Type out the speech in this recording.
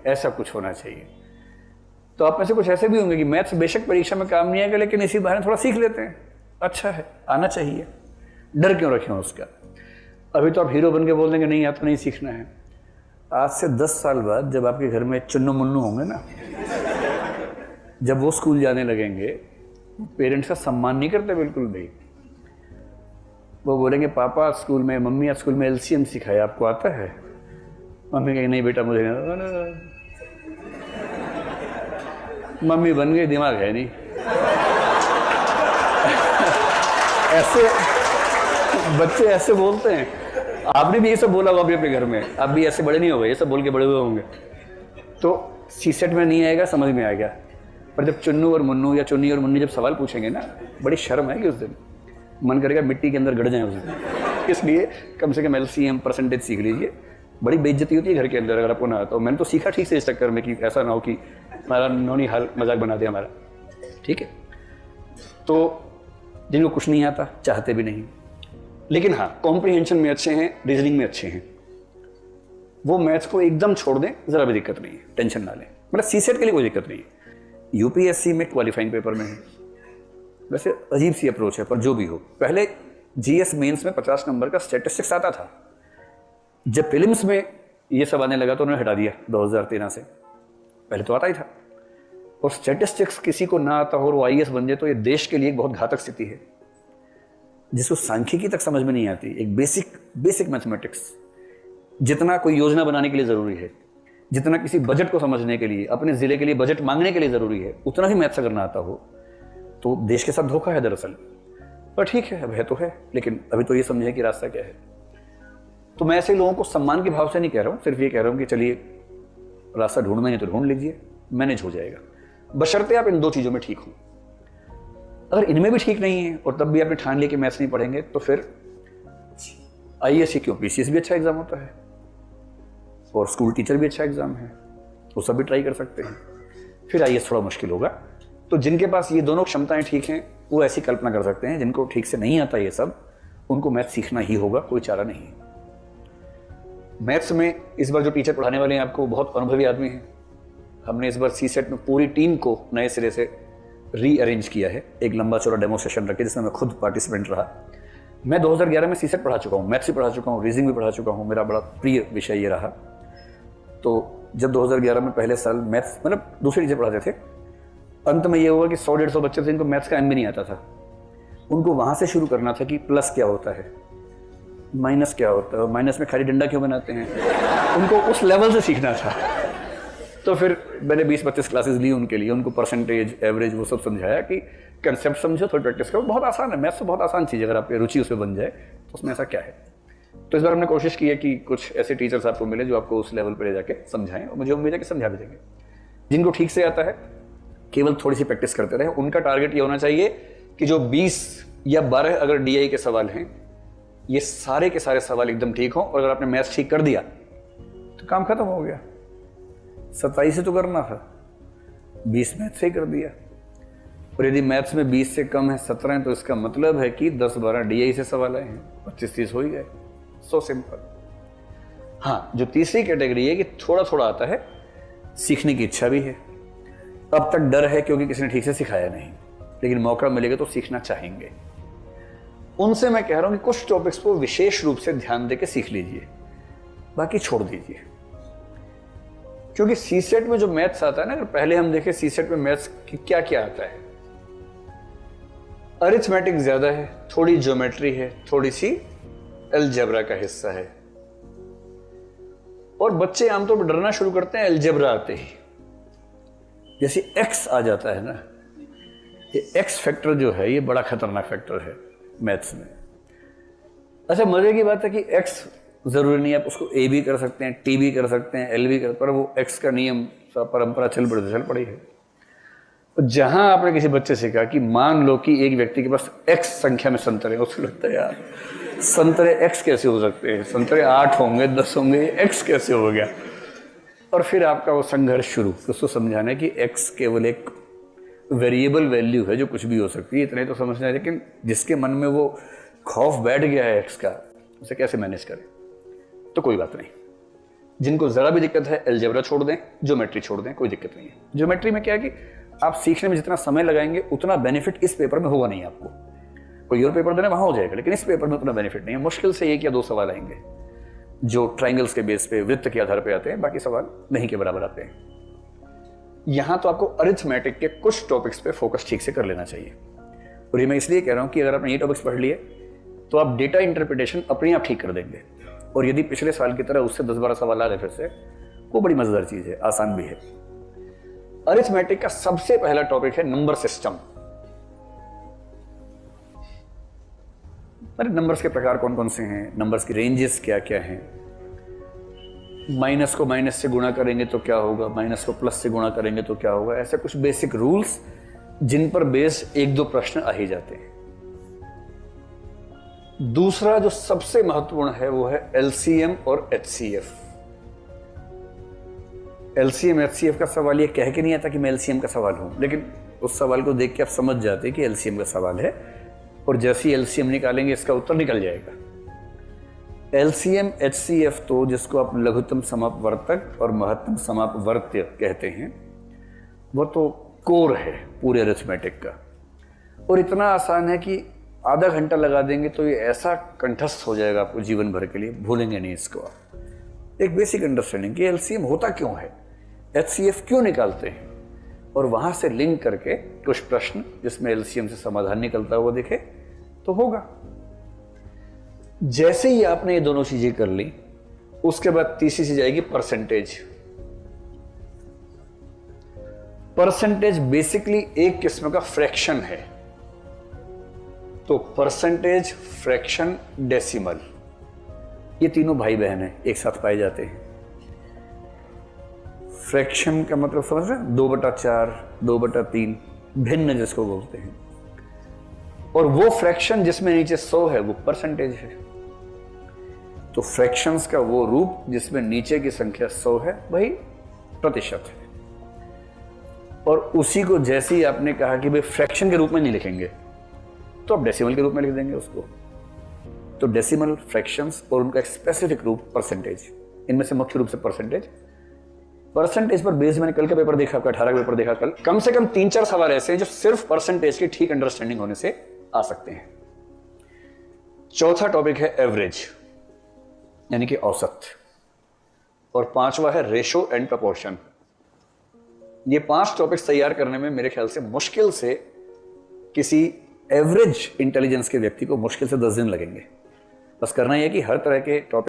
ऐसा कुछ होना चाहिए। तो आप में से कुछ ऐसे भी होंगे कि मैथ्स बेशक परीक्षा में काम नहीं आएगा, लेकिन इसी बहाने थोड़ा सीख लेते हैं, अच्छा है, आना चाहिए, डर क्यों रखें उसका। अभी तो आप हीरो बन के बोल देंगे नहीं आता, नहीं सीखना है। आज से 10 साल बाद जब आपके घर में चुन्नू मुन्नू होंगे ना, जब वो स्कूल जाने लगेंगे, पेरेंट्स का सम्मान नहीं करते बिल्कुल भी। वो बोलेंगे पापा स्कूल में, मम्मी आज स्कूल में एलसीएम सिखाया, आपको आता है? मम्मी कहेंगे नहीं बेटा मुझे नहीं। मम्मी बन गई, दिमाग है नहीं। ऐसे बच्चे ऐसे बोलते हैं। आपने भी ये सब बोला होगा अपने घर में, आप भी ऐसे बड़े नहीं हो गए, ये सब बोल के बड़े हुए होंगे। तो सीसेट में नहीं आएगा, समझ में आएगा। पर जब चुन्नू और मुन्नू या चुन्नी और मुन्नी जब सवाल पूछेंगे ना, बड़ी शर्म आएगी उस दिन, मन करेगा मिट्टी के अंदर गड़ जाए उस दिन। इसलिए कम से कम एलसीएम परसेंटेज सीख लीजिए। बड़ी बेइज्जती होती है घर के अंदर अगर आपको ना आता हो। मैंने तो सीखा ठीक से इस चक्कर में कि ऐसा ना हो कि हमारा नौनी हाल मजाक बना दिया हमारा, ठीक है। तो जिनको कुछ नहीं आता, चाहते भी नहीं, लेकिन हाँ कॉम्प्रिहेंशन में अच्छे हैं, रीजनिंग में अच्छे हैं, वो मैथ्स को एकदम छोड़ दें, जरा भी दिक्कत नहीं है, टेंशन ना लें। मतलब सीसेट के लिए कोई दिक्कत नहीं है। यूपीएससी में क्वालिफाइंग पेपर में है, वैसे अजीब सी अप्रोच है, पर जो भी हो। पहले जीएस मेंस में 50 नंबर का स्टैटिस्टिक्स आता था। जब प्रीलिम्स में ये सब आने लगा तो उन्होंने हटा दिया 2013 से। पहले तो आता ही था। और स्टैटिस्टिक्स किसी को ना आता हो और वो आईएएस बन जाए तो ये देश के लिए एक बहुत घातक स्थिति है। जिसको सांख्यिकी तक समझ में नहीं आती, एक बेसिक मैथमेटिक्स जितना कोई योजना बनाने के लिए ज़रूरी है, जितना किसी बजट को समझने के लिए, अपने ज़िले के लिए बजट मांगने के लिए ज़रूरी है, उतना ही मैथ्स अगर ना आता हो तो देश के साथ धोखा है दरअसल। पर ठीक है, अब है तो है, लेकिन अभी तो ये समझें कि रास्ता क्या है। तो मैं ऐसे लोगों को सम्मान के भाव से नहीं कह रहा हूँ, सिर्फ ये कह रहा हूँ कि चलिए रास्ता ढूंढना है तो ढूंढ लीजिए, मैनेज हो जाएगा, बशर्ते आप इन दो चीज़ों में ठीक हो। अगर इनमें भी ठीक नहीं है और तब भी आपने ठान लिया कि मैथ्स नहीं पढ़ेंगे, तो फिर आईएएस क्यों, पीसीएस भी अच्छा एग्जाम होता है और स्कूल टीचर भी अच्छा एग्जाम है, वो सब भी ट्राई कर सकते हैं। फिर आईएएस थोड़ा मुश्किल होगा। तो जिनके पास ये दोनों क्षमताएं ठीक हैं, वो ऐसी कल्पना कर सकते हैं। जिनको ठीक से नहीं आता ये सब, उनको मैथ सीखना ही होगा, कोई चारा नहीं है। मैथ्स में इस बार जो टीचर पढ़ाने वाले हैं आपको बहुत अनुभवी आदमी हैं। हमने इस बार सीसेट में पूरी टीम को नए सिरे से रीअरेंज किया है, एक लंबा चौड़ा डेमो सेशन रखे जिसमें मैं खुद पार्टिसिपेंट रहा। मैं 2011 में सीसेट पढ़ा चुका हूँ, मैथ्स भी पढ़ा चुका हूँ, रीजनिंग भी पढ़ा चुका हूँ, मेरा बड़ा प्रिय विषय ये रहा। तो जब 2011 में पहले साल मैथ्स, मतलब दूसरे टीचर पढ़ाते थे, अंत में ये हुआ कि 100-150 बच्चे थे जिनको मैथ्स का एम भी नहीं आता था। उनको वहाँ से शुरू करना था कि प्लस क्या होता है, माइनस क्या होता है, माइनस में खाली डंडा क्यों बनाते हैं, उनको उस लेवल से सीखना था। तो फिर मैंने 20-25 क्लासेस ली उनके लिए, उनको परसेंटेज, एवरेज, वो सब समझाया कि कंसेप्ट समझो, थोड़ी प्रैक्टिस करो, बहुत आसान है मैथ्स, तो बहुत आसान चीज़ है, अगर आपकी रुचि उसमें बन जाए तो उसमें ऐसा क्या है। तो इस बार हमने कोशिश की है कि कुछ ऐसे टीचर्स आपको मिले जो आपको उस लेवल पर ले जाके समझाएं, और मुझे उम्मीद है कि समझा भी देंगे। जिनको ठीक से आता है, केवल थोड़ी सी प्रैक्टिस करते रहे। उनका टारगेट ये होना चाहिए कि जो 20 या 12 अगर डीआई के सवाल हैं, ये सारे के सारे सवाल एकदम ठीक हों, और अगर आपने मैथ्स ठीक कर दिया तो काम खत्म हो गया। 27 से तो करना था, 20 मैथ्स से ही कर दिया। और यदि मैथ्स में 20 से कम है, 17 है, तो इसका मतलब है कि 10-12 डीआई से सवाल आए हैं, 25-30 हो ही गए। So simple. हाँ, जो तीसरी कैटेगरी है कि थोड़ा थोड़ा आता है, सीखने की इच्छा भी है, अब तक डर है क्योंकि किसी ने ठीक से सिखाया नहीं, लेकिन मौका मिलेगा तो सीखना चाहेंगे, उनसे मैं कह रहा हूं कि कुछ टॉपिक्स को विशेष रूप से ध्यान देकर सीख लीजिए, बाकी छोड़ दीजिए। क्योंकि सीसेट में जो मैथ्स आता है ना, अगर पहले हम देखें सीसेट में मैथ्स क्या क्या आता है, अरिथमेटिक ज्यादा है, थोड़ी ज्योमेट्री है, थोड़ी सी अलजेब्रा का हिस्सा है। और बच्चे आमतौर पर डरना शुरू करते हैं अलजेब्रा आते ही। जैसे एक्स आ जाता है ना, ये एक्स फैक्टर जो है, ये बड़ा खतरनाक फैक्टर है मैथ्स में। अच्छा, मजे की बात है कि एक्स जरूरी नहीं है, आप उसको ए भी कर सकते हैं, टी भी कर सकते हैं, एल भी कर, पर वो एक्स का नियम परंपरा चल पड़ी है। तो जहां आपने किसी बच्चे से कहा कि मान लो कि एक व्यक्ति के पास एक्स संख्या में संतरे, उसको लगता है यार संतरे एक्स कैसे हो सकते हैं, संतरे 8 होंगे, 10 होंगे, एक्स कैसे हो गया। और फिर आपका वो संघर्ष शुरू, उसको समझाना कि एक्स केवल एक वेरिएबल वैल्यू है जो कुछ भी हो सकती है, इतने तो समझना है। लेकिन जिसके मन में वो खौफ बैठ गया है एक्स का, उसे कैसे मैनेज करें। तो कोई बात नहीं, जिनको ज़रा भी दिक्कत है अलजेब्रा छोड़ दें, ज्योमेट्री छोड़ दें, कोई दिक्कत नहीं है। ज्योमेट्री में क्या है कि आप सीखने में जितना समय लगाएंगे उतना बेनिफिट इस पेपर में होगा नहीं आपको। कोई और पेपर देना वहाँ हो जाएगा, लेकिन इस पेपर में उतना बेनिफिट नहीं है। मुश्किल से 1 या 2 सवाल आएंगे जो ट्राइंगल्स के बेस पे, वृत्त के आधार पे आते हैं, बाकी सवाल नहीं के बराबर आते हैं। यहाँ तो आपको अरिथमेटिक के कुछ टॉपिक्स पे फोकस ठीक से कर लेना चाहिए। और ये मैं इसलिए कह रहा हूँ कि अगर आपने ये टॉपिक्स पढ़ लिए तो आप डेटा इंटरप्रिटेशन अपने आप ठीक कर देंगे। और यदि पिछले साल की तरह उससे 10-12 सवाल आ रहे फिर से, वो बड़ी मजेदार चीज है, आसान भी है। अरिथमेटिक का सबसे पहला टॉपिक है नंबर सिस्टम। अरे नंबर्स के प्रकार कौन कौन से हैं, नंबर्स की रेंजेस क्या क्या हैं, माइनस को माइनस से गुणा करेंगे तो क्या होगा, माइनस को प्लस से गुणा करेंगे तो क्या होगा, ऐसे कुछ बेसिक रूल्स जिन पर बेस्ड 1-2 प्रश्न आ ही जाते हैं। दूसरा जो सबसे महत्वपूर्ण है वो है एलसीएम और एचसीएफ। एलसीएम एचसीएफ का सवाल ये कह के नहीं आता कि मैं एलसीएम का सवाल हूं, लेकिन उस सवाल को देख के आप समझ जाते हैं कि एलसीएम का सवाल है, और जैसे ही एलसीएम निकालेंगे इसका उत्तर निकल जाएगा। एलसीएम एचसीएफ तो जिसको आप लघुत्तम समापवर्तक और महत्तम समापवर्त्य कहते हैं, वो तो कोर है पूरे अरिथमेटिक का, और इतना आसान है कि आधा घंटा लगा देंगे तो ये ऐसा कंठस्थ हो जाएगा आपको जीवन भर के लिए, भूलेंगे नहीं इसको आप। एक बेसिक अंडरस्टैंडिंग कि एलसीएम होता क्यों है, एचसीएफ क्यों निकालते हैं, और वहां से लिंक करके कुछ प्रश्न जिसमें एलसीएम से समाधान निकलता हुआ दिखे तो होगा। जैसे ही आपने ये दोनों चीजें कर ली, उसके बाद तीसरी चीज आएगी परसेंटेज। परसेंटेज बेसिकली एक किस्म का फ्रैक्शन है। तो परसेंटेज, फ्रैक्शन, डेसिमल, ये तीनों भाई बहन हैं, एक साथ पाए जाते हैं। फ्रैक्शन का मतलब समझ रहे हैं, 2/4, 2/3, भिन्न जिसको बोलते हैं। और वो फ्रैक्शन जिसमें नीचे 100 है वो परसेंटेज है। तो फ्रैक्शंस का वो रूप जिसमें नीचे की संख्या 100 है वही प्रतिशत है। और उसी को जैसे ही आपने कहा कि भाई फ्रैक्शन के रूप में नहीं लिखेंगे, तो आप डेसिमल के रूप में लिख देंगे उसको। तो डेसिमल, फ्रैक्शंस और उनका एक स्पेसिफिक रूप परसेंटेज, इनमें से मुख्य रूप से परसेंटेज। परसेंटेज पर बेस मैंने कल का पेपर देखा, आपका 18 का पेपर देखा कल, कम से कम 3-4 सवाल ऐसे हैं जो सिर्फ परसेंटेज की ठीक अंडरस्टैंडिंग होने से आ सकते हैं। चौथा टॉपिक है एवरेज, यानी कि औसत, और 5वां है रेशो एंड प्रपोर्शन। ये 5 टॉपिक्स तैयार करने में मेरे ख्याल से मुश्किल से किसी एवरेज इंटेलिजेंस के व्यक्ति को मुश्किल से 10 दिन लगेंगे। बस करना यह है कि हर तरह के टॉपिक